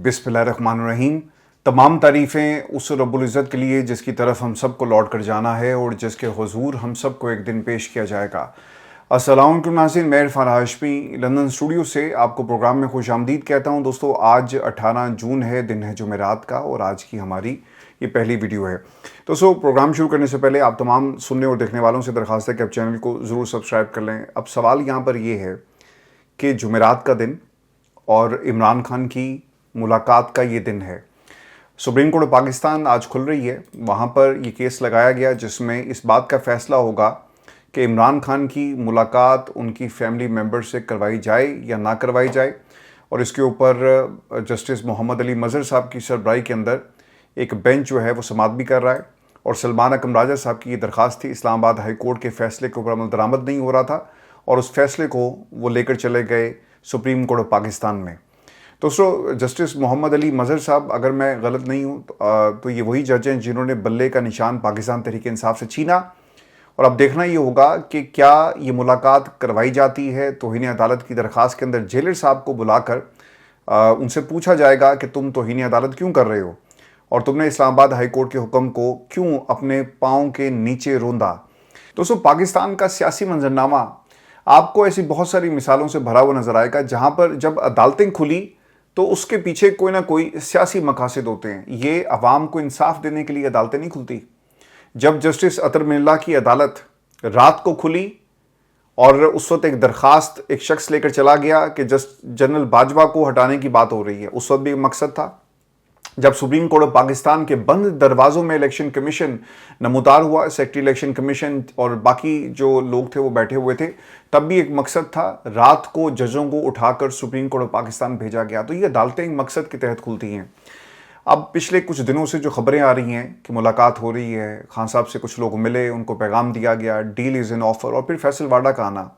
बिस्मिल्लाहिर्रहमानिर्रहीम। तमाम तारीफ़ें उस रब्बुल इज़्ज़त के लिए जिसकी तरफ हम सब को लौट कर जाना है और जिसके हुजूर हम सब को एक दिन पेश किया जाएगा। अस्सलाम वालेकुम नाज़रीन, मैं इरफान हाशमी लंदन स्टूडियो से आपको प्रोग्राम में खुशामदीद कहता हूं। दोस्तों, आज 18 जून है, दिन है जुमेरात का, और आज की हमारी ये पहली वीडियो है। दोस्तों, प्रोग्राम शुरू करने से पहले आप तमाम सुनने और देखने वालों से दरख्वास्त है कि आप चैनल को ज़रूर सब्सक्राइब कर लें। अब सवाल यहाँ पर यह है कि जुमेरात का दिन और इमरान खान की मुलाकात का ये दिन है। सुप्रीम कोर्ट पाकिस्तान आज खुल रही है, वहाँ पर ये केस लगाया गया जिसमें इस बात का फैसला होगा कि इमरान खान की मुलाकात उनकी फैमिली मेम्बर से करवाई जाए या ना करवाई जाए। और इसके ऊपर जस्टिस मोहम्मद अली मज़हर साहब की सरबराही के अंदर एक बेंच जो है वो समाअत भी कर रहा है। और सलमान अकरम राजा साहब की ये दरख्वास्त थी, इस्लामाबाद हाई कोर्ट के फैसले के ऊपर अमल दरामद नहीं हो रहा था और उस फैसले को वो लेकर चले गए सुप्रीम कोर्ट ऑफ पाकिस्तान में। दोस्तों, जस्टिस मोहम्मद अली मज़हर साहब, अगर मैं गलत नहीं हूँ तो ये वही जज हैं जिन्होंने बल्ले का निशान पाकिस्तान तहरीक इंसाफ से छीना। और अब देखना ये होगा कि क्या ये मुलाकात करवाई जाती है। तौहीन अदालत की दरख्वास्त के अंदर जेलर साहब को बुलाकर उनसे पूछा जाएगा कि तुम तौहीन अदालत क्यों कर रहे हो और तुमने इस्लामाबाद हाई कोर्ट के हुक्म को क्यों अपने पाँव के नीचे रोंदा। दोस्तों, पाकिस्तान का सियासी मंजरनामा आपको ऐसी बहुत सारी मिसालों से भरा हुआ नजर आएगा जहां पर जब अदालतें खुली तो उसके पीछे कोई ना कोई सियासी मकासद होते हैं। ये अवाम को इंसाफ देने के लिए अदालतें नहीं खुलती। जब जस्टिस अतर मिल्ला की अदालत रात को खुली और उस वक्त एक दरखास्त एक शख्स लेकर चला गया कि जनरल बाजवा को हटाने की बात हो रही है, उस वक्त भी एक मकसद था। जब सुप्रीम कोर्ट ऑफ पाकिस्तान के बंद दरवाज़ों में इलेक्शन कमीशन नमूदार हुआ, सेक्रेटरी इलेक्शन कमीशन और बाकी जो लोग थे वो बैठे हुए थे, तब भी एक मकसद था। रात को जजों को उठाकर सुप्रीम कोर्ट ऑफ पाकिस्तान भेजा गया। तो ये अदालतें एक मकसद के तहत खुलती हैं। अब पिछले कुछ दिनों से जो खबरें आ रही हैं कि मुलाकात हो रही है, खान साहब से कुछ लोग मिले, उनको पैगाम दिया गया, डील इज़ इन ऑफर, और फिर फैसल वाडा का आना,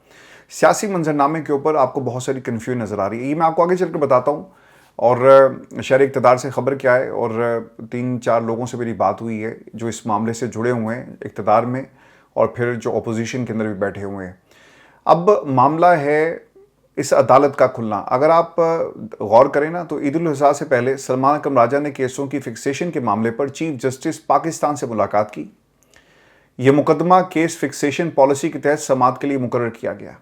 सियासी मंजरनामे के ऊपर आपको बहुत सारी कन्फ्यूजन नज़र आ रही है। ये मैं आपको आगे चलकर बताता हूँ। और शहर इक़्तिदार से ख़बर क्या है, और 3-4 लोगों से मेरी बात हुई है जो इस मामले से जुड़े हुए हैं इक़्तिदार में, और फिर जो अपोजिशन के अंदर भी बैठे हुए हैं। अब मामला है इस अदालत का खुलना। अगर आप गौर करें ना, तो ईद उल अज़हा से पहले सलमान अकरम राजा ने केसों की फिक्सेशन के मामले पर चीफ जस्टिस पाकिस्तान से मुलाकात की। यह मुकदमा केस फिक्सेशन पॉलिसी के तहत समाअत के लिए मुकर्रर किया गया।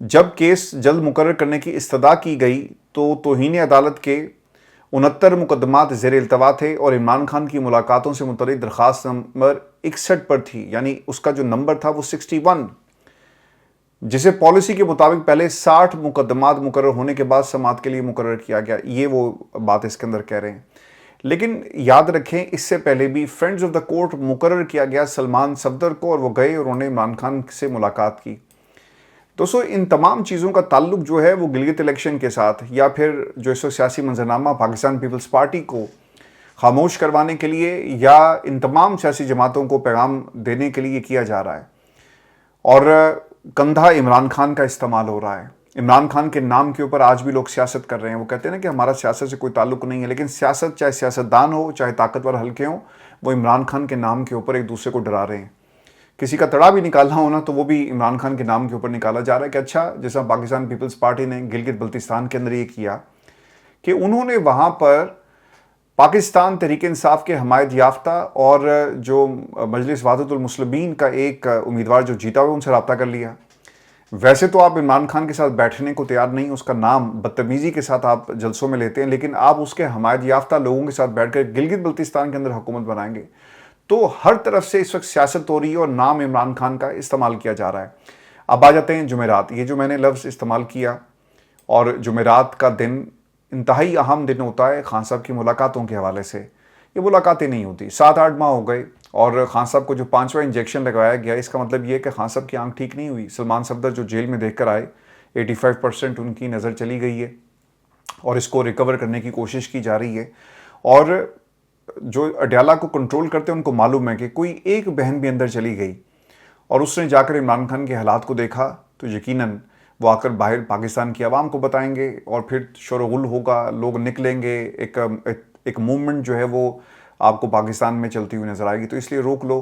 जब केस जल्द मुकर्रर करने की इस्तदा की गई तो तौहीन अदालत के 69 मुकदमात ज़ेर इल्तवा थे और इमरान खान की मुलाकातों से मुतल्लिक़ दरख्वास्त नंबर 61 पर थी, यानी उसका जो नंबर था वो 61, जिसे पॉलिसी के मुताबिक पहले 60 मुकदमात मुकर्रर होने के बाद समाअत के लिए मुकर्रर किया गया। ये वो बात इसके अंदर कह रहे हैं। लेकिन याद रखें, इससे पहले भी फ्रेंड्स ऑफ द कोर्ट मुकर्रर किया गया सलमान सफदर को, और वो गए और उन्होंने इमरान खान से मुलाकात की। दोस्तों, इन तमाम चीज़ों का ताल्लुक जो है वो गिलगित इलेक्शन के साथ, या फिर जो इस सियासी मंजरनामा पाकिस्तान पीपल्स पार्टी को खामोश करवाने के लिए या इन तमाम सियासी जमातों को पैगाम देने के लिए किया जा रहा है। और कंधा इमरान खान का इस्तेमाल हो रहा है। इमरान खान के नाम के ऊपर आज भी लोग सियासत कर रहे हैं। वो कहते हैं ना कि हमारा सियासत से कोई ताल्लुक नहीं है, लेकिन सियासत, चाहे सियासतदान हो चाहे ताकतवर हल्के हों, वो इमरान खान के नाम के ऊपर एक दूसरे को डरा रहे हैं। किसी का तड़ा भी निकालना होना तो वो भी इमरान खान के नाम के ऊपर निकाला जा रहा है कि अच्छा, जैसा पाकिस्तान पीपल्स पार्टी ने गिलगित बल्तिस्तान के अंदर ये किया कि उन्होंने वहाँ पर पाकिस्तान तहरीक इंसाफ के हमायत याफ्ता और जो मजलिस वहदतुल मुस्लिमीन का एक उम्मीदवार जो जीता हुआ, उनसे रब्ता कर लिया। वैसे तो आप इमरान खान के साथ बैठने को तैयार नहीं, उसका नाम बदतमीज़ी के साथ आप जलसों में लेते हैं, लेकिन आप उसके हमायत याफ्ता लोगों के साथ बैठकर गिलगित बल्तिस्तान के अंदर हुकूमत बनाएंगे। तो हर तरफ से इस वक्त सियासत हो रही है और नाम इमरान खान का इस्तेमाल किया जा रहा है। अब आ जाते हैं जुमेरात। ये जो मैंने लफ्ज़ इस्तेमाल किया, और जुमेरात का दिन इंतहाई अहम दिन होता है खान साहब की मुलाकातों के हवाले से। ये मुलाकातें नहीं होती। 7-8 माह हो गए और खान साहब को जो 5वां इंजेक्शन लगाया गया, इसका मतलब ये है कि खान साहब की आंख ठीक नहीं हुई। सलमान सफदर जो जेल में देखकर आए, 85% उनकी नज़र चली गई है और इसको रिकवर करने की कोशिश की जा रही है। और जो अडयाला को कंट्रोल करते हैं उनको मालूम है कि कोई एक बहन भी अंदर चली गई और उसने जाकर इमरान खान के हालात को देखा तो यकीनन वो आकर बाहर पाकिस्तान की आवाम को बताएंगे और फिर शोरगुल होगा, लोग निकलेंगे, एक मूवमेंट जो है वो आपको पाकिस्तान में चलती हुई नज़र आएगी। तो इसलिए रोक लो।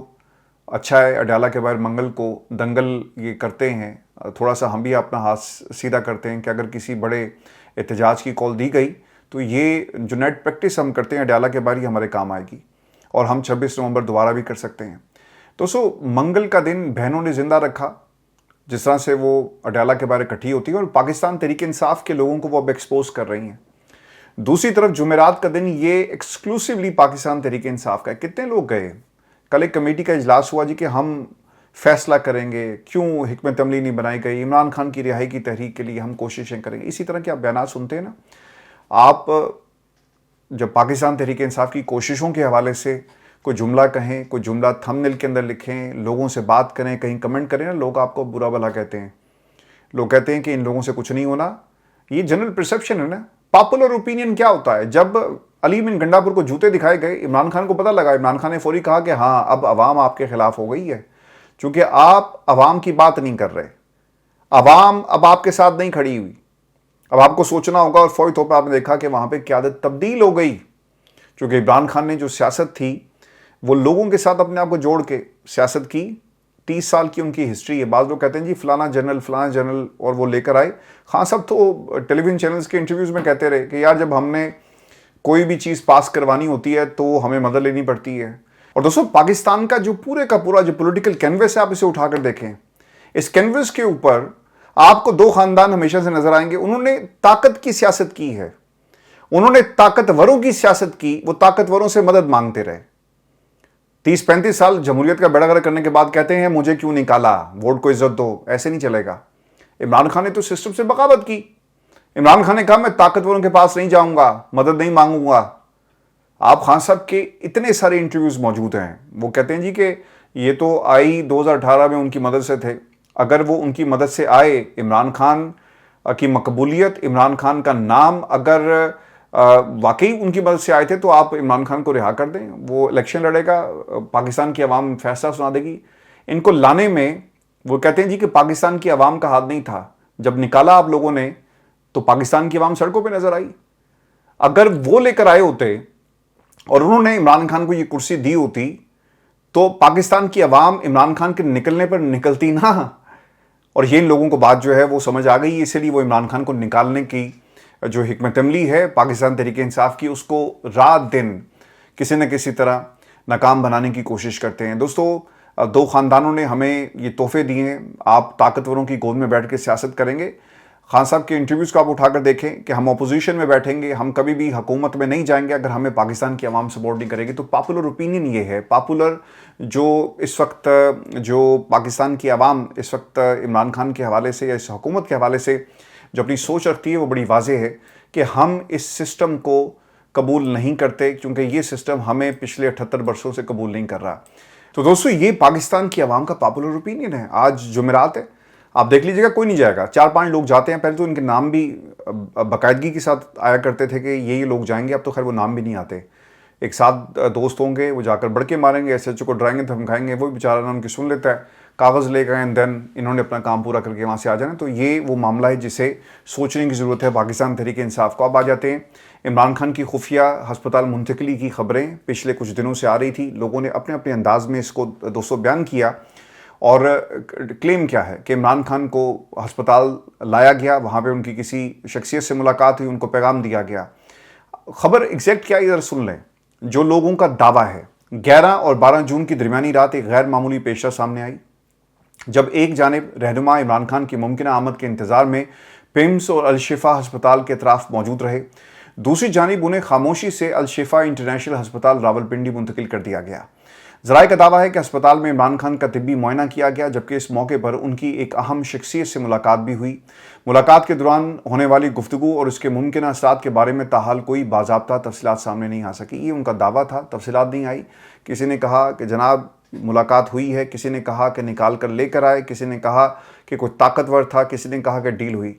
अच्छा है, अडयाला के बाहर मंगल को दंगल ये करते हैं, थोड़ा सा हम भी अपना हाथ सीधा करते हैं कि अगर किसी बड़े एहतजाज की कॉल दी गई तो ये जो नेट प्रैक्टिस हम करते हैं अडयाला के बारे हमारे काम आएगी और हम 26 नवंबर दोबारा भी कर सकते हैं। दोस्तों, मंगल का दिन बहनों ने जिंदा रखा, जिस तरह से वो अडयाला के बारे इकट्ठी होती है और पाकिस्तान तहरीक इंसाफ के लोगों को वो अब एक्सपोज कर रही हैं। दूसरी तरफ जुमेरात का दिन ये एक्सक्लूसिवली पाकिस्तान तहरीक इंसाफ का है। कितने लोग गए? कल एक कमेटी का इजलास हुआ जी कि हम फैसला करेंगे, क्यों हिकमत अमली नहीं बनाई गई, इमरान खान की रिहाई की तहरीक के लिए हम कोशिशें करेंगे। इसी तरह के आप बयान सुनते हैं ना। आप जब पाकिस्तान तहरीक इंसाफ की कोशिशों के हवाले से कोई जुमला कहें, कोई जुमला थंबनेल के अंदर लिखें, लोगों से बात करें, कहीं कमेंट करें ना, लोग आपको बुरा भला कहते हैं। लोग कहते हैं कि इन लोगों से कुछ नहीं होना। ये जनरल परसेप्शन है ना। पॉपुलर ओपिनियन क्या होता है? जब अली बिन गंडापुर को जूते दिखाए गए, इमरान खान को पता लगा, इमरान खान ने फौरी कहा कि हाँ, अब अवाम आपके खिलाफ हो गई है, क्योंकि आप अवाम की बात नहीं कर रहे। अवाम अब आपके साथ नहीं खड़ी हुई। अब आपको सोचना होगा। और फौरी तौर पर आपने देखा कि वहां पर क़यादत तब्दील हो गई, क्योंकि इमरान खान ने जो सियासत थी वो लोगों के साथ अपने आप को जोड़ के सियासत की। 30 साल की उनकी हिस्ट्री है। बाद लोग कहते हैं जी फलाना जनरल, और वो लेकर आए। खान साहब तो टेलीविजन चैनल्स के इंटरव्यूज़ में कहते रहे कि यार, जब हमने कोई भी चीज़ पास करवानी होती है तो हमें मदद लेनी पड़ती है। और दोस्तों, पाकिस्तान का जो पूरे का पूरा जो पॉलिटिकल कैनवस है, आप इसे उठाकर देखें। इस कैनवस के ऊपर आपको दो खानदान हमेशा से नजर आएंगे। उन्होंने ताकत की सियासत की है, उन्होंने ताकतवरों की सियासत की, वो ताकतवरों से मदद मांगते रहे। 30-35 साल जमहूरियत का बेड़ा गर्क करने के बाद कहते हैं मुझे क्यों निकाला, वोट को इज्जत दो। ऐसे नहीं चलेगा। इमरान खान ने तो सिस्टम से बगावत की। इमरान खान ने कहा मैं ताकतवरों के पास नहीं जाऊंगा, मदद नहीं मांगूंगा। आप खान साहब के इतने सारे इंटरव्यूज मौजूद हैं। वो कहते हैं जी कि ये तो आई 2018 में उनकी मदद से थे। अगर वो उनकी मदद से आए, इमरान खान की मकबूलियत, इमरान खान का नाम अगर वाकई उनकी मदद से आए थे, तो आप इमरान खान को रिहा कर दें। वो इलेक्शन लड़ेगा, पाकिस्तान की आवाम फैसला सुना देगी। इनको लाने में वो कहते हैं जी कि पाकिस्तान की आवाम का हाथ नहीं था। जब निकाला आप लोगों ने तो पाकिस्तान की आवाम सड़कों पे नजर आई। अगर वो लेकर आए होते और उन्होंने इमरान खान को ये कुर्सी दी होती तो पाकिस्तान की आवाम इमरान खान के निकलने पर निकलती ना। और ये इन लोगों को बात जो है वो समझ आ गई, इसलिए वो इमरान खान को निकालने की जो हिकमत अमली है पाकिस्तान तहरीक इंसाफ की, उसको रात दिन किसी न किसी तरह नाकाम बनाने की कोशिश करते हैं। दोस्तों, दो ख़ानदानों ने हमें ये तोहफे दिए। आप ताकतवरों की गोद में बैठ के सियासत करेंगे। खान साहब के इंटरव्यूज़ को आप उठाकर देखें कि हम अपोजिशन में बैठेंगे, हम कभी भी हुकूमत में नहीं जाएंगे अगर हमें पाकिस्तान की आवाम सपोर्ट नहीं करेगी। तो पॉपुलर ओपिनियन ये है। पॉपुलर जो इस वक्त जो पाकिस्तान की आवाम इस वक्त इमरान खान के हवाले से या इस हुकूमत के हवाले से जो अपनी सोच रखती है वो बड़ी वाज़ेह है कि हम इस सिस्टम को कबूल नहीं करते, क्योंकि ये सिस्टम हमें पिछले 78 वर्षों से कबूल नहीं कर रहा। तो दोस्तों, ये पाकिस्तान की आवाम का पॉपुलर ओपिनियन है। आज जुमेरात है, आप देख लीजिएगा, कोई नहीं जाएगा। 4-5 लोग जाते हैं। पहले तो इनके नाम भी बाकायदगी के साथ आया करते थे कि ये लोग जाएंगे। अब तो खैर वो नाम भी नहीं आते। एक साथ दोस्त होंगे, वो जाकर बड़के मारेंगे, एसएचओ को डराएंगे, धमकाएंगे, वो बेचारा ना उनकी सुन लेता है, कागज़ लेकर एंड देन इन्होंने अपना काम पूरा करके वहाँ से आ जाना। तो ये वो मामला है जिसे सोचने की ज़रूरत है पाकिस्तान तहरीक इंसाफ को। अब आ जाते हैं इमरान खान की खुफिया अस्पताल मुंतकली की खबरें पिछले कुछ दिनों से आ रही थी। लोगों ने अपने अपने अंदाज में इसको दोस्तों बयान किया और क्लेम क्या है कि इमरान खान को अस्पताल लाया गया, वहाँ पे उनकी किसी शख्सियत से मुलाकात हुई, उनको पैगाम दिया गया। खबर एग्जैक्ट क्या है इधर सुन लें। जो लोगों का दावा है, 11 और 12 जून की दरमियानी रात एक गैर मामूली पेशा सामने आई, जब एक जानिब रहनुमा इमरान खान की मुमकिन आमद के इंतजार में पिम्स और अलशिफा अस्पताल के अतराफ मौजूद रहे, दूसरी जानिब उन्हें खामोशी से अलशिफा इंटरनेशनल अस्पताल रावलपिंडी मुंतकिल कर दिया गया। ज़राए का दावा है कि अस्पताल में इमरान खान का तिब्बी मुआयना किया गया, जबकि इस मौके पर उनकी एक अहम शख्सियत से मुलाकात भी हुई। मुलाकात के दौरान होने वाली गुफ्तगू और उसके मुमकिन असरात के बारे में ताहाल कोई बाज़ाब्ता तफसीलात सामने नहीं आ सकी। ये उनका दावा था, तफसीलात नहीं आई। किसी ने कहा कि जनाब मुलाकात हुई है, किसी ने कहा कि निकाल कर लेकर आए, किसी ने कहा कि कोई ताकतवर था, किसी ने कहा कि डील हुई।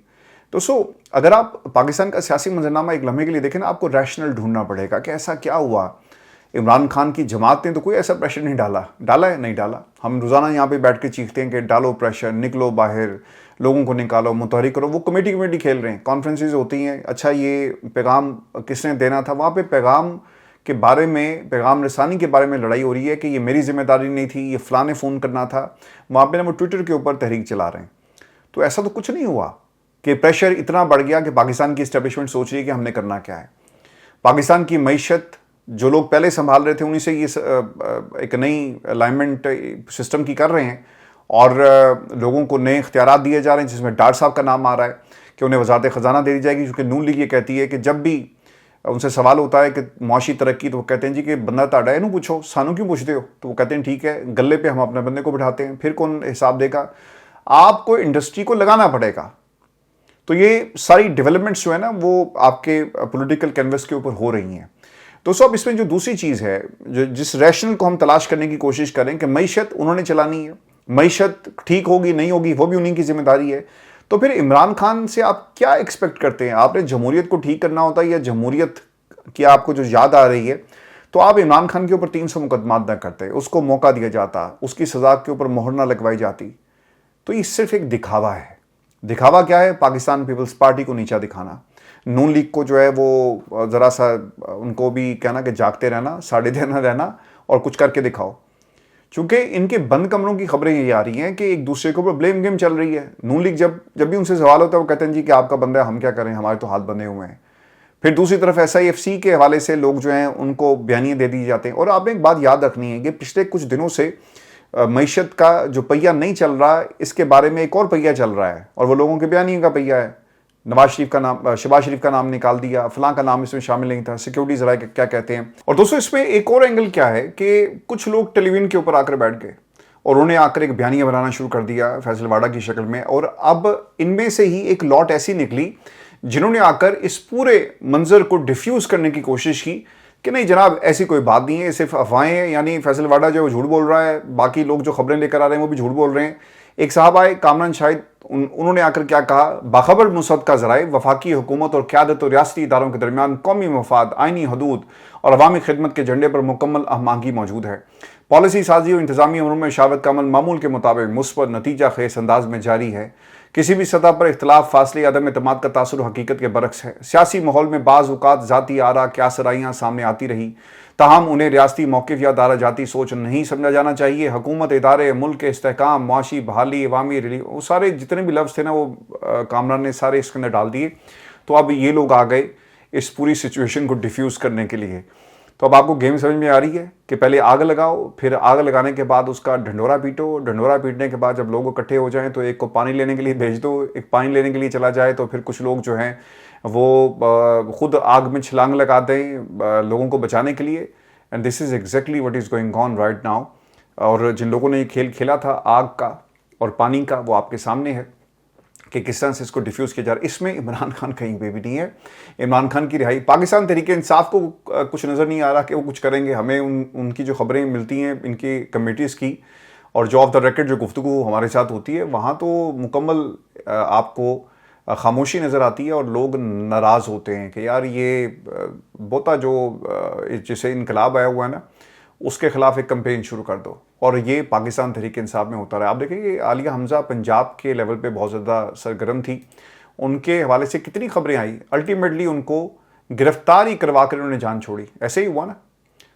दोस्तों, अगर आप पाकिस्तान का सियासी मंजरनामा एक लम्हे के लिए देखें ना, आपको रैशनल ढूंढना पड़ेगा कि ऐसा क्या हुआ। इमरान खान की जमात ने तो कोई ऐसा प्रेशर नहीं डाला है, नहीं डाला। हम रोज़ाना यहाँ पे बैठ के चीखते हैं कि डालो प्रेशर, निकलो बाहर, लोगों को निकालो, मुतहरिक करो। वो कमेटी खेल रहे हैं, कॉन्फ्रेंसेज होती हैं। अच्छा, ये पैगाम किसने देना था? वहाँ पे पैगाम के बारे में, पैगाम रसानी के बारे में लड़ाई हो रही है कि ये मेरी जिम्मेदारी नहीं थी, ये फ़लाँ ने फ़ोन करना था। वहाँ पे ना वो ट्विटर के ऊपर तहरीक चला रहे हैं। तो ऐसा तो कुछ नहीं हुआ कि प्रेशर इतना बढ़ गया कि पाकिस्तान की इस्टेब्लिशमेंट सोच रही है कि हमने करना क्या है। पाकिस्तान की मईशत जो लोग पहले संभाल रहे थे उन्हीं से ये एक नई अलाइनमेंट सिस्टम की कर रहे हैं और लोगों को नए इख्तियारात दिए जा रहे हैं, जिसमें डार साहब का नाम आ रहा है कि उन्हें वजारत ख़जाना दे दी जाएगी, क्योंकि नून लीग ये कहती है कि जब भी उनसे सवाल होता है कि मुआशी तरक्की, तो वो कहते हैं जी कि बंदा ताड़ा है, पूछो, सानू क्यों पूछते हो? तो वो कहते हैं ठीक है, गले पे हम अपने बंदे को बिठाते हैं, फिर कौन हिसाब देगा? आपको इंडस्ट्री को लगाना पड़ेगा। तो ये सारी डेवलपमेंट्स जो है ना वो आपके पॉलिटिकल कैनवस के ऊपर हो रही हैं। दोस्तों अब इसमें जो दूसरी चीज़ है, जो जिस रैशनल को हम तलाश करने की कोशिश करें कि मईशत उन्होंने चलानी है, मईशत ठीक होगी नहीं होगी वो भी उन्हीं की जिम्मेदारी है, तो फिर इमरान खान से आप क्या एक्सपेक्ट करते हैं? आपने जमहूरियत को ठीक करना होता है, या जमहूरियत की आपको जो याद आ रही है तो आप इमरान खान के ऊपर 300 मुकदमात न करते, उसको मौका दिया जाता, उसकी सज़ा के ऊपर मोहर ना लगवाई जाती। तो ये सिर्फ एक दिखावा है। दिखावा क्या है? पाकिस्तान पीपल्स पार्टी को नीचा दिखाना, नून लीग को जो है वो ज़रा सा उनको भी कहना कि जागते रहना, साड़े देना रहना और कुछ करके दिखाओ। चूंकि इनके बंद कमरों की खबरें ये आ रही हैं कि एक दूसरे के ऊपर ब्लेम गेम चल रही है। नून लीग जब भी उनसे सवाल होता है वो कहते हैं जी कि आपका बंदा है, हम क्या करें, हमारे तो हाथ बंधे हुए हैं। फिर दूसरी तरफ SIFC के हवाले से लोग जो हैं उनको बयानियाँ दे दी जाते हैं। और आपने एक बात याद रखनी है कि पिछले कुछ दिनों से मईशत का जो पहिया नहीं चल रहा, इसके बारे में एक और पहिया चल रहा है, और वो लोगों के बयानियों का पहिया है। नवाज शरीफ का नाम, शहबाज शरीफ का नाम निकाल दिया, फलां का नाम इसमें शामिल नहीं था, सिक्योरिटी जरा क्या कहते हैं। और दोस्तों इसमें एक और एंगल क्या है कि कुछ लोग टेलीविजन के ऊपर आकर बैठ गए और उन्होंने आकर एक बयानिया बनाना शुरू कर दिया फैसल वाडा की शक्ल में। और अब इनमें से ही एक लॉट ऐसी निकली जिन्होंने आकर इस पूरे मंजर को डिफ्यूज करने की कोशिश की कि नहीं जनाब ऐसी कोई बात नहीं है, सिर्फ अफवाहें हैं, यानी फैसल वाडा जो झूठ बोल रहा है, बाकी लोग जो खबरें लेकर आ रहे हैं वो भी झूठ बोल रहे हैं। एक साहब आए कामरान शाहिद, उन्होंने आकर क्या कहा, बाखबर मुसद का जराए वफाकी हुकूमत और क़यादत और रियासती इदारों के दरमियान कौमी मफाद, आइनी हदूद और अवामी खिदमत के झंडे पर मुकम्मल आहमांगी मौजूद है। पॉलिसी साजी और इंतजामी अमरों में शावत का अमल मामूल के मुताबिक मुस्बत नतीजा खेस अंदाज में जारी है। किसी भी सतह पर इख्तलाफ, फासले, अदम एतमाद का तासुर हकीकत के बरक्स है। सियासी माहौल में बाज़ औक़ात ज़ाती आरा क्या सराइयाँ सामने आती रही, ताहम उन्हें रियासती मौक़िफ़ या दारा जाती सोच नहीं समझा जाना चाहिए। हुकूमत, इदारे, मुल्क के इस्तेहकाम, मुआशी बहाली, अवामी रिलीफ, वो सारे जितने भी लफ्ज़ थे ना वो कामरान ने सारे इसके अंदर डाल दिए। तो अब ये लोग आ गए इस पूरी सिचुएशन को डिफ्यूज़ करने के लिए। तो अब आपको गेम समझ में आ रही है कि पहले आग लगाओ, फिर आग लगाने के बाद उसका ढंडोरा पीटो, ढंडोरा पीटने के बाद जब लोग इकट्ठे हो जाएं तो एक को पानी लेने के लिए भेज दो, एक पानी लेने के लिए चला जाए तो फिर कुछ लोग जो हैं वो खुद आग में छलांग लगा दें लोगों को बचाने के लिए। And this is exactly what is going on right now. और जिन लोगों ने ये खेल खेला था आग का और पानी का, वो आपके सामने है कि किस तरह से इसको डिफ्यूज़ किया जा रहा है। इसमें इमरान खान कहीं पे भी नहीं है। इमरान खान की रिहाई, पाकिस्तान तहरीक इंसाफ को कुछ नज़र नहीं आ रहा कि वो कुछ करेंगे। हमें उनकी जो खबरें मिलती हैं इनकी कमेटीज़ की और जो ऑफ द रिकॉर्ड जो गुफ्तगू हमारे साथ होती है, वहाँ तो मुकम्मल आपको खामोशी नज़र आती है और लोग नाराज़ होते हैं कि यार ये बोता जो जिसे इनकलाब आया हुआ है ना, उसके ख़िलाफ़ एक कैंपेन शुरू कर दो। और ये पाकिस्तान तहरीक इंसाफ में होता रहा। आप देखिए आलिया हमज़ा पंजाब के लेवल पे बहुत ज़्यादा सरगर्म थी, उनके हवाले से कितनी खबरें आई, अल्टीमेटली उनको गिरफ्तार ही करवा कर उन्होंने जान छोड़ी। ऐसे ही हुआ ना।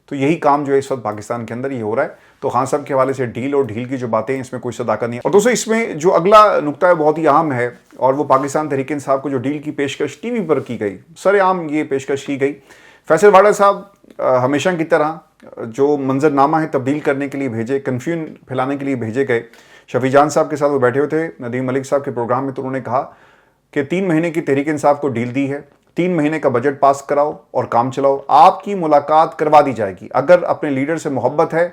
तो यही काम जो है इस वक्त पाकिस्तान के अंदर ये हो रहा है। तो खान साहब के हवाले से डील और ढील की जो बातें हैं इसमें कोई सदाकत नहीं है। और दोस्तों इसमें जो अगला नुकता है बहुत ही अहम है, और वो पाकिस्तान तहरीक इंसाफ को जो डील की पेशकश टीवी पर की गई, सरेआम ये पेशकश की गई। फैसल वाडा साहब हमेशा की तरह जो मंजरनामा है तब्दील करने के लिए भेजे, कन्फ्यूजन फैलाने के लिए भेजे गए। शफी जान साहब के साथ वो बैठे हुए थे नदीम मलिक साहब के प्रोग्राम में, तो उन्होंने कहा कि 3 महीने की तहरीक इंसाफ को डील दी है, 3 महीने का बजट पास कराओ और काम चलाओ, आपकी मुलाकात करवा दी जाएगी, अगर अपने लीडर से मोहब्बत है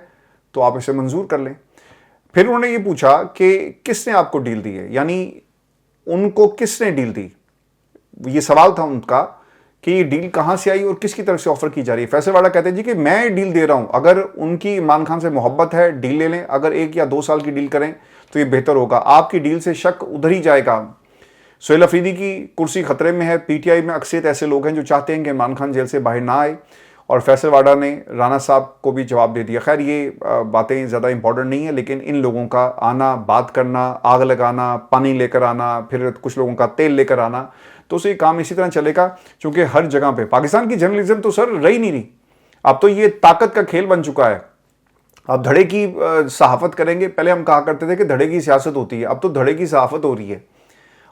तो आप इसे मंजूर कर लें। फिर उन्होंने ये पूछा कि किसने आपको डील दी है, यानी उनको किसने डील दी, ये सवाल था उनका कि ये डील कहाँ से आई और किसकी तरफ से ऑफर की जा रही है। फैसल वाडा कहते हैं जी कि मैं डील दे रहा हूँ, अगर उनकी इमरान खान से मोहब्बत है डील ले लें, अगर 1 या 2 साल की डील करें तो ये बेहतर होगा, आपकी डील से शक उधर ही जाएगा। सोहेल अफरीदी की कुर्सी खतरे में है। PTI में अक्सर ऐसे लोग हैं जो चाहते हैं कि इमरान खान जेल से बाहर ना आए, और फैसल वाडा ने राना साहब को भी जवाब दे दिया। खैर ये बातें ज़्यादा इंपॉर्टेंट नहीं है, लेकिन इन लोगों का आना, बात करना, आग लगाना, पानी लेकर आना, फिर कुछ लोगों का तेल लेकर आना, तो उसे काम इसी तरह चलेगा। क्योंकि हर जगह पे पाकिस्तान की जर्नलिज्म तो सर रही नहीं रही, अब तो ये ताकत का खेल बन चुका है। अब धड़े की सहाफत करेंगे, पहले हम कहा करते थे कि धड़े की सियासत होती है, अब तो धड़े की सहाफत हो रही है।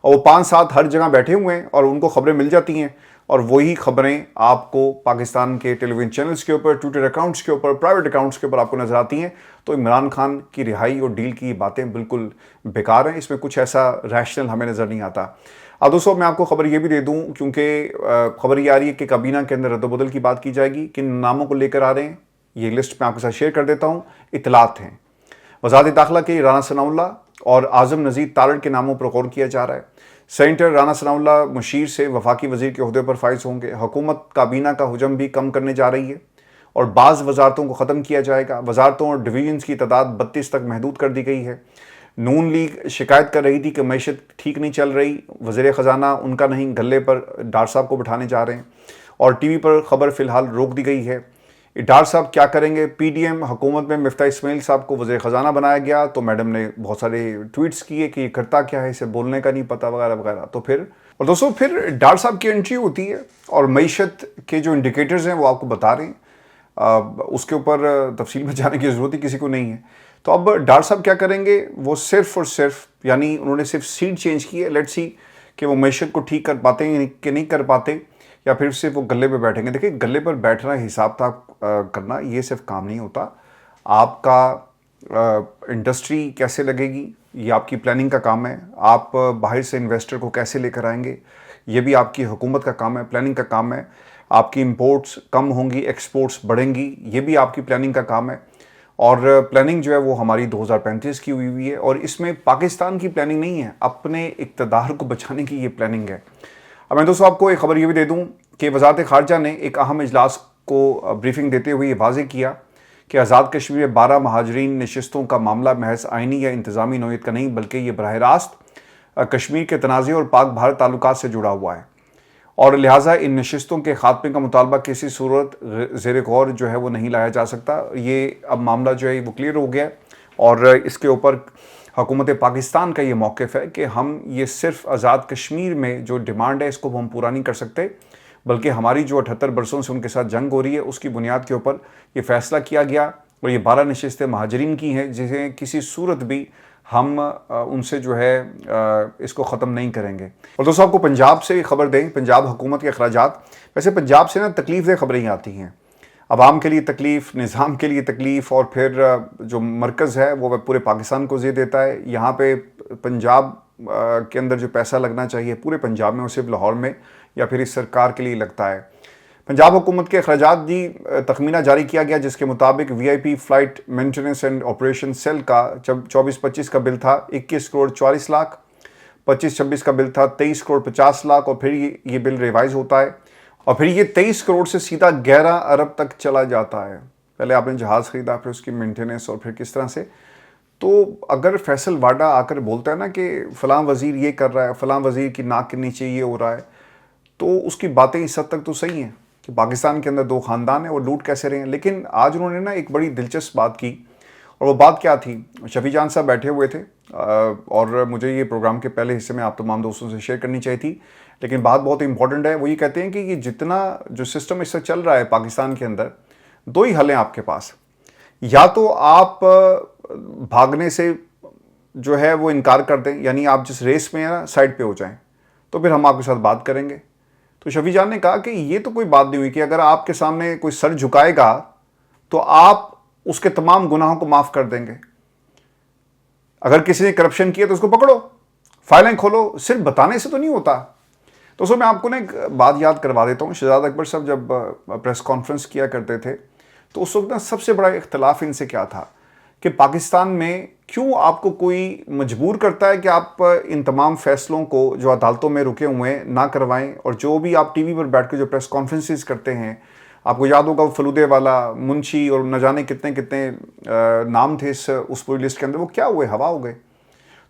और वो 5-7 हर जगह बैठे हुए हैं और उनको खबरें मिल जाती हैं। और वही खबरें आपको पाकिस्तान के टेलीविजन चैनल्स के ऊपर, ट्विटर अकाउंट्स के ऊपर, प्राइवेट अकाउंट्स के ऊपर आपको नजर आती हैं, तो इमरान खान की रिहाई और डील की बातें बिल्कुल बेकार हैं। इसमें कुछ ऐसा रैशनल हमें नज़र नहीं आता। अब दोस्तों मैं आपको खबर ये भी दे दूं, क्योंकि खबर ये आ रही है कि काबीना के अंदर रद्दबदल की बात की जाएगी। किन नामों को लेकर आ रहे हैं ये लिस्ट मैं आपके साथ शेयर कर देता हूँ। इतलात हैं वज़ारत दाखिला के राना सनाउल्लाह और आज़म नज़ीर तारड़ के नामों पर गौर किया जा रहा है। सेनेटर राना सनाउल्लाह मुशीर से वफाकी वजीर के अहदे पर फाइज होंगे। हुकूमत काबीना का हुजम भी कम करने जा रही है और बाज़ वजारतों को ख़त्म किया जाएगा। वजारतों और डिवीजन्स की तादाद 32 तक महदूद कर दी गई है। नून लीग शिकायत कर रही थी कि मैशत ठीक नहीं चल रही, वज़ीर ख़जाना उनका नहीं, गले पर डार साहब को बिठाने जा रहे हैं और टीवी पर खबर फ़िलहाल रोक दी गई है। डार साहब क्या करेंगे? पीडीएम हुकूमत में मिफ्ता इस्माइल साहब को वज़ीर ख़जाना बनाया गया तो मैडम ने बहुत सारे ट्वीट्स किए कि ये करता क्या है, इसे बोलने का नहीं पता वगैरह वगैरह। तो फिर और दोस्तों फिर डार साहब की एंट्री होती है और मईशत के जो इंडिकेटर्स हैं वो आपको बता रहे हैं। उसके ऊपर तफसील में जाने की ज़रूरत ही किसी को नहीं है। तो अब डार साहब क्या करेंगे? वो सिर्फ और सिर्फ यानी उन्होंने सिर्फ सीट चेंज की है। लेट्स सी कि वो मईशत को ठीक कर पाते हैं कि नहीं कर पाते, या फिर सिर्फ वो गले पे बैठेंगे। देखिए गले पर बैठना, हिसाब किताब करना ये सिर्फ काम नहीं होता। आपका इंडस्ट्री कैसे लगेगी ये आपकी प्लानिंग का काम है। आप बाहर से इन्वेस्टर को कैसे लेकर आएंगे ये भी आपकी हुकूमत का काम है, प्लानिंग का काम है। आपकी इंपोर्ट्स कम होंगी, एक्सपोर्ट्स बढ़ेंगी, ये भी आपकी प्लानिंग का काम है। और प्लानिंग जो है वो हमारी 2035 की हुई है और इसमें पाकिस्तान की प्लानिंग नहीं है, अपने इक़्तिदार को बचाने की ये प्लानिंग है। अब मैं दोस्तों आपको एक खबर ये भी दे दूं कि वज़ारत ख़ारजा ने एक अहम इजलास को ब्रीफिंग देते हुए ये वाज़ेह किया कि आज़ाद कश्मीर में 12 महाजरीन नशिस्तों का मामला महज आइनी या इंतज़ामी नौयत का नहीं बल्कि ये बराह रास्त कश्मीर के तनाज़े और पाक भारत ताल्लुकात से जुड़ा हुआ है और लिहाजा इन नशिस्तों के खात्मे का मुतालबा किसी सूरत ज़ेर गौर जो है वो नहीं लाया जा सकता। ये अब मामला जो है वो क्लियर हो गया और इसके ऊपर हुकूमत पाकिस्तान का ये मौक़िफ़ है कि हम ये सिर्फ आज़ाद कश्मीर में जो डिमांड है इसको हम पूरा नहीं कर सकते, बल्कि हमारी जो 78 बरसों से उनके साथ जंग हो रही है उसकी बुनियाद के ऊपर ये फ़ैसला किया गया और ये 12 नशिस्तें महाजरीन की हैं जिसे किसी सूरत भी हम उनसे जो है इसको ख़त्म नहीं करेंगे। और दोस्तों आपको पंजाब से खबर दें, पंजाब हुकूमत के अखराजात, वैसे पंजाब से ना तकलीफ़ खबरें ही आती हैं, अवाम के लिए तकलीफ़, निज़ाम के लिए तकलीफ़ और फिर जो मरकज़ है वो पूरे पाकिस्तान को ज़े देता है। यहाँ पे पंजाब के अंदर जो पैसा लगना चाहिए पूरे पंजाब में, वो सिर्फ लाहौर में या फिर इस सरकार के लिए लगता है। पंजाब हुकूमत के अखराजात जी तखमीना जारी किया गया जिसके मुताबिक VIP flight maintenance and operation cell का जब 24-25 का बिल था 21 करोड़ 44 लाख, 25-26 का बिल था 23 करोड़ 50 लाख और फिर ये बिल रिवाइज होता है और फिर ये 23 करोड़ से सीधा 11 अरब तक चला जाता है। पहले आपने जहाज़ ख़रीदा, फिर उसकी मेंटेनेंस और फिर किस तरह से। तो अगर फैसल वाडा आकर बोलता है ना कि फ़लाँ वज़ीर ये कर रहा है, फ़लाँ वज़ीर की नाक के नीचे ये हो रहा है, तो उसकी बातें इस हद तक तो सही हैं कि पाकिस्तान के अंदर 2 ख़ानदान हैं, वो लूट कैसे रहे हैं। लेकिन आज उन्होंने ना एक बड़ी दिलचस्प बात की और वो बात क्या थी? शफी जान साहब बैठे हुए थे और मुझे ये प्रोग्राम के पहले हिस्से में आप तमाम दोस्तों से शेयर करनी चाहिए थी, लेकिन बात बहुत इंपॉर्टेंट है। वो ये कहते हैं कि ये जितना जो सिस्टम इससे चल रहा है पाकिस्तान के अंदर, 2 ही हल हैं आपके पास। या तो आप भागने से जो है वो इनकार कर दें, यानी आप जिस रेस में है ना साइड पे हो जाएं, तो फिर हम आपके साथ बात करेंगे। तो शफी जान ने कहा कि ये तो कोई बात नहीं हुई कि अगर आपके सामने कोई सर झुकाएगा तो आप उसके तमाम गुनाहों को माफ़ कर देंगे। अगर किसी ने करप्शन किया तो उसको पकड़ो, फाइलें खोलो, सिर्फ बताने से तो नहीं होता। दोस्तों मैं आपको ना एक बात याद करवा देता हूँ। शहजाद अकबर साहब जब प्रेस कॉन्फ्रेंस किया करते थे तो उस वक्त ना सबसे बड़ा इख्तलाफ इनसे क्या था कि पाकिस्तान में क्यों आपको कोई मजबूर करता है कि आप इन तमाम फैसलों को जो अदालतों में रुके हुए हैं ना करवाएं, और जो भी आप टीवी पर बैठ कर जो प्रेस कॉन्फ्रेंसेस करते हैं, आपको याद होगा फलूदे वाला, मुंशी और न जाने कितने कितने नाम थे उस पूरी लिस्ट के अंदर, वो क्या हुए? हवा हो गए।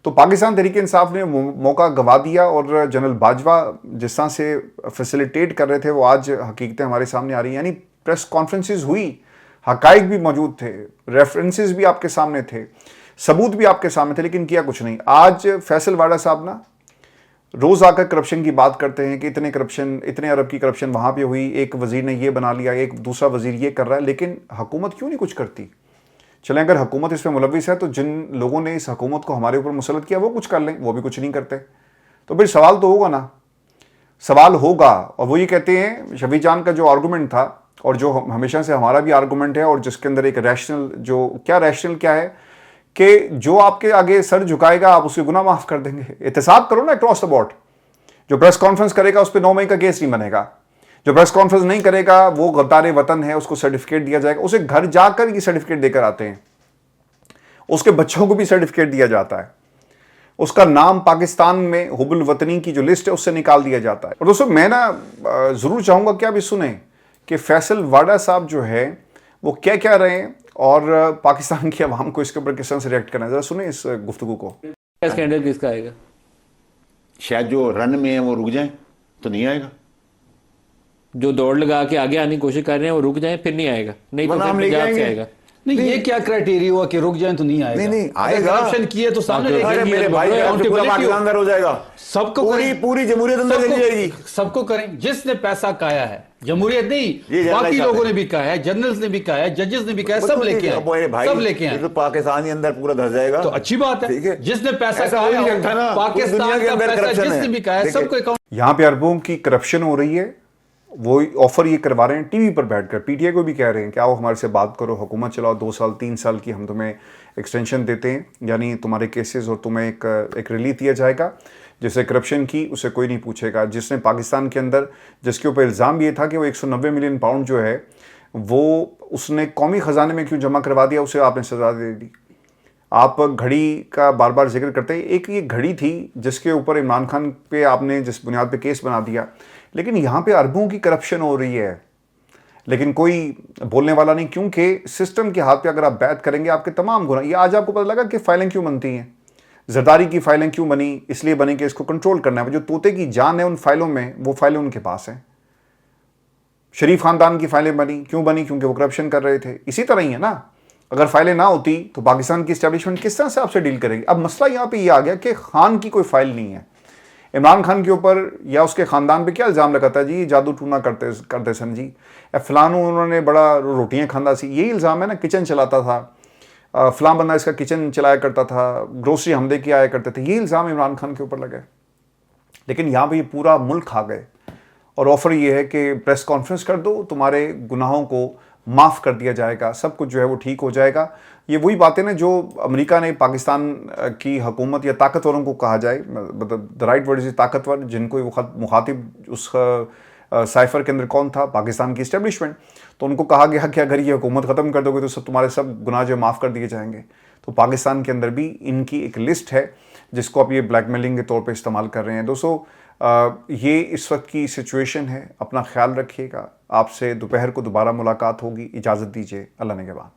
तो पाकिस्तान तहरीक इंसाफ ने मौका गंवा दिया और जनरल बाजवा जिस तरह से फैसिलिटेट कर रहे थे वो आज हकीकतें हमारे सामने आ रही हैं। यानी प्रेस कॉन्फ्रेंसेस हुई, हकाइक भी मौजूद थे, रेफरेंसेस भी आपके सामने थे, सबूत भी आपके सामने थे, लेकिन किया कुछ नहीं। आज फैसल वाडा साहब ना रोज़ आकर करप्शन की बात करते हैं कि इतने करप्शन, इतने अरब की करप्शन वहाँ पे हुई, एक वज़ीर ने ये बना लिया, एक दूसरा वज़ीर ये कर रहा है, लेकिन हुकूमत क्यों नहीं कुछ करती? चलें अगर हुकूमत इसमें मुलविस है तो जिन लोगों ने इस हुकूमत को हमारे ऊपर मुसल्लत किया वो कुछ कर लें, वो भी कुछ नहीं करते। तो फिर सवाल तो होगा ना। सवाल होगा। और वो ये कहते हैं, शफी जान का जो आर्गूमेंट था और जो हमेशा से हमारा भी आर्गूमेंट है, और जिसके अंदर एक रैशनल, जो क्या रैशनल क्या है कि जो आपके आगे सर झुकाएगा आप उसके गुनाह माफ कर देंगे। एहतसाब करो ना अक्रॉस द बोर्ड। जो प्रेस कॉन्फ्रेंस करेगा उस पर 9 मई का केस नहीं बनेगा। जो प्रेस कॉन्फ्रेंस नहीं करेगा वो गद्दार वतन है, उसको सर्टिफिकेट दिया जाएगा। उसे घर जाकर ये सर्टिफिकेट देकर आते हैं, उसके बच्चों को भी सर्टिफिकेट दिया जाता है, उसका नाम पाकिस्तान में हुबुल वतनी की जो लिस्ट है उससे निकाल दिया जाता है। और दोस्तों मैं ना जरूर चाहूंगा कि आप ये सुने कि फैसल वाडा साहब जो है वो क्या कह रहे हैं और पाकिस्तान की आवाम को इसके ऊपर किस तरह से रिएक्ट करना है। जरा सुने इस गुफ्तगू को। स्कैंडल किसका आएगा? शायद जो रन में है वो रुक जाए तो नहीं आएगा। जो दौड़ लगा के आगे आने की कोशिश कर रहे हैं वो रुक जाए, फिर नहीं आएगा। नहीं तो वरना फिर हम लेके पंजाब से आएंगे। आएगा। नहीं, ये क्या क्राइटेरिया हुआ कि रुक जाए तो नहीं आएगा? नहीं आएगा। करप्शन किए तो सामने अरे लेके अरे आएंगे। मेरे भाई पूरा Accountability पाकिस्तान अंदर हो जाएगा। सबको पूरी जमहूरियत अंदर चली जाएगी। सबको करें। जिसने पैसा खाया है, जमहूरियत ये नहीं, जानना बाकी चाहते लोगों हैं। ने भी खाया है, जनरल्स ने भी खाया है, जजेस ने भी खाया है, सब लेके अब मेरे आए, भाई, सब लेके ये आए। तो पाकिस्तान के अंदर पूरा धस जाएगा। तो अच्छी बात ठीक है। है। जिसने पैसा ऐसा खाया, कोई नहीं रखता ना, पूरी दुनिया पाकिस्तान के का अंदर पैसा corruption जिसने है। भी खाया है, देखिए। सबको अकाउंट। यहां पे अरबों की करप्शन हो रही है, वो ऑफर ये करवा रहे हैं टीवी पर बैठकर। पीटीआई को भी कह रहे हैं कि आओ हमारे से बात करो, हुकूमत चलाओ, 2 साल 3 साल की हम तुम्हें एक्सटेंशन देते हैं, यानी तुम्हारे केसेस, और तुम्हें एक रिलीफ दिया जाएगा। जिससे करप्शन की उसे कोई नहीं पूछेगा। जिसने पाकिस्तान के अंदर, जिसके ऊपर इल्ज़ाम ये था कि वो 190 मिलियन पाउंड जो है वो उसने कौमी ख़जाने में क्यों जमा करवा दिया, उसे आपने सजा दे दी। आप घड़ी का बार बार जिक्र करते हैं, एक ये घड़ी थी जिसके ऊपर इमरान खान पे आपने जिस बुनियाद पे केस बना दिया, लेकिन यहाँ पे अरबों की करप्शन हो रही है, लेकिन कोई बोलने वाला नहीं, क्योंकि सिस्टम के हाथ पे अगर आप बैत करेंगे आपके तमाम गुना। ये आज आपको पता लगा कि फाइलें क्यों बनती हैं, जरदारी की फाइलें क्यों बनी, इसलिए बनी कि इसको कंट्रोल करना है। जो तोते की जान है उन फाइलों में, वो फाइलें उनके पास हैं। शरीफ खानदान की फाइलें बनी क्यों बनी? क्योंकि वो करप्शन कर रहे थे। इसी तरह ही है ना, अगर फाइलें ना होती तो पाकिस्तान की एस्टेब्लिशमेंट किस तरह से आपसे डील करेगी। अब मसला यहाँ पे ये आ गया कि खान की कोई फाइल नहीं है। इमरान खान के ऊपर या उसके ख़ानदान पे क्या इल्ज़ाम लगाता है जी, जादू टूना करते सन जी, फलानू उन्होंने बड़ा रोटियाँ खांदा सी, यही इल्ज़ाम है ना। किचन चलाता था, फलां बंदा इसका किचन चलाया करता था, ग्रोसरी हम दे के आया करते थे, ये इल्ज़ाम इमरान खान के ऊपर लगे। लेकिन यहाँ पर ये पूरा मुल्क आ गए और ऑफ़र ये है कि प्रेस कॉन्फ्रेंस कर दो, तुम्हारे गुनाहों को माफ़ कर दिया जाएगा, सब कुछ जो है वो ठीक हो जाएगा। ये वही बातें ना जो अमेरिका ने पाकिस्तान की हुकूमत या ताकतवरों को कहा जाए, मतलब द राइट वर्ड इज ताकतवर, जिनको मुखातिब उस साइफर के अंदर कौन था? पाकिस्तान की इस्टेब्लिशमेंट। तो उनको कहा गया कि अगर ये हुकूमत ख़त्म कर दोगे तो सब तुम्हारे सब गुनाह जो माफ़ कर दिए जाएंगे। तो पाकिस्तान के अंदर भी इनकी एक लिस्ट है जिसको आप ये ब्लैकमेलिंग के तौर पर इस्तेमाल कर रहे हैं। दोस्तों ये इस वक्त की सिचुएशन है, अपना ख्याल रखिएगा। आपसे दोपहर को दोबारा मुलाकात होगी। इजाज़त दीजिए, अल्लाह ने के बाद।